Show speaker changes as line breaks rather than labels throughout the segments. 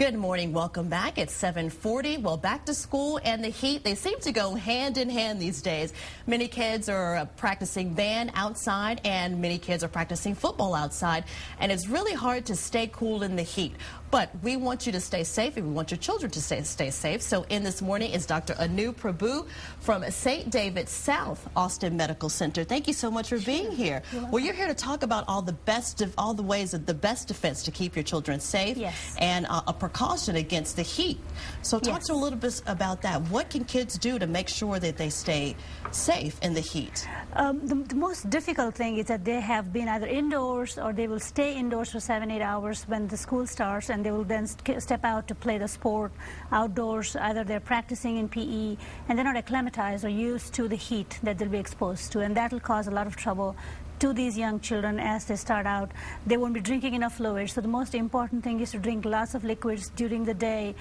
Good morning. Welcome back. It's 7:40. Well, back to school and the heat, they seem to go hand in hand these days. Many kids are practicing band outside and many kids are practicing football outside. And it's really hard to stay cool in the heat. But we want you to stay safe and we want your children to stay safe. So in this morning is Dr. Prabhu from St. David's South Austin Medical Center. Thank you so much for being here. Well, you're here to talk about all the ways of the best defense to keep your children safe.
Yes.
And a precaution against the heat. So talk to a little bit about that. What can kids do to make sure that they stay safe in the heat?
The most difficult thing is that they have been either indoors or they will stay indoors for 7-8 hours when the school starts, and they will then step out to play the sport outdoors. Either they're practicing in PE and they're not acclimatized or used to the heat that they'll be exposed to, and that will cause a lot of trouble to these young children as they start out. They won't be drinking enough fluids, so the most important thing is to drink lots of liquids during the day,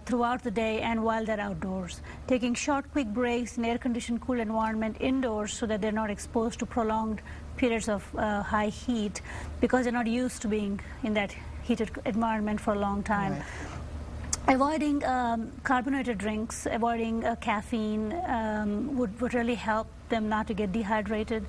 throughout the day, and while they're outdoors. Taking short, quick breaks in air-conditioned, cool environment indoors so that they're not exposed to prolonged periods of high heat, because they're not used to being in that heated environment for a long time.
Right.
Avoiding carbonated drinks, avoiding caffeine would really help them not to get dehydrated.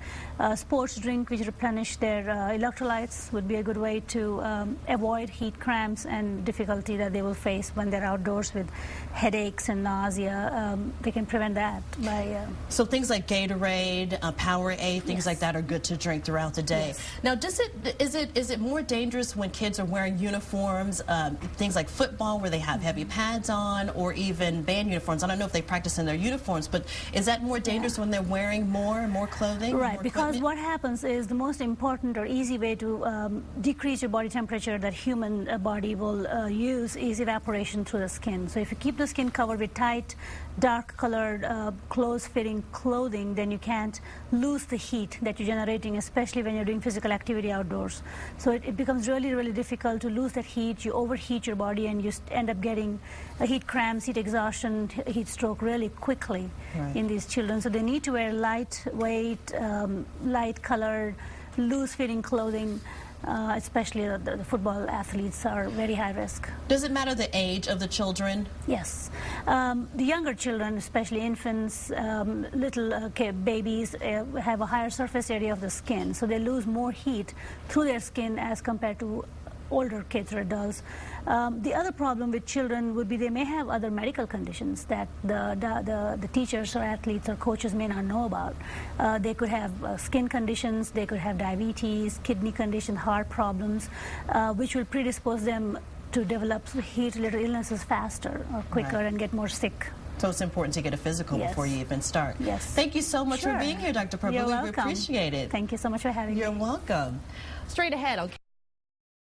Sports drink which replenish their electrolytes would be a good way to avoid heat cramps and difficulty that they will face when they're outdoors with headaches and nausea. They can prevent that by...
So things like Gatorade, Powerade, things like that are good to drink throughout the day.
Yes.
Now, is it more dangerous when kids are wearing uniforms, things like football where they have heavy pads on, or even band uniforms? I don't know if they practice in their uniforms, but is that more dangerous when they're wearing more clothing?
Right,
more
because
equipment?
what happens is the most important or easy way to decrease your body temperature that human body will use is evaporation through the skin. So if you keep the skin covered with tight, dark-colored, close-fitting clothing, then you can't lose the heat that you're generating, especially when you're doing physical activity outdoors. So it becomes really, really difficult to lose that heat. You overheat your body and you end up getting heat cramps, heat exhaustion, heat stroke really quickly in these children. So they need to wear lightweight, light-colored, loose-fitting clothing. Especially the football athletes are very high risk.
Does it matter the age of the children?
Yes. The younger children, especially infants, little babies, have a higher surface area of the skin, so they lose more heat through their skin as compared to older kids or adults. The other problem with children would be they may have other medical conditions that the teachers or athletes or coaches may not know about. They could have skin conditions, they could have diabetes, kidney condition, heart problems, which will predispose them to develop heat-related illnesses faster or quicker and get more sick.
So it's important to get a physical before you even start.
Yes.
Thank you so much for being here, Dr. Prabhu.
You're
We
welcome.
appreciate it.
Thank you so much for having me.
You're welcome. Straight ahead. Okay.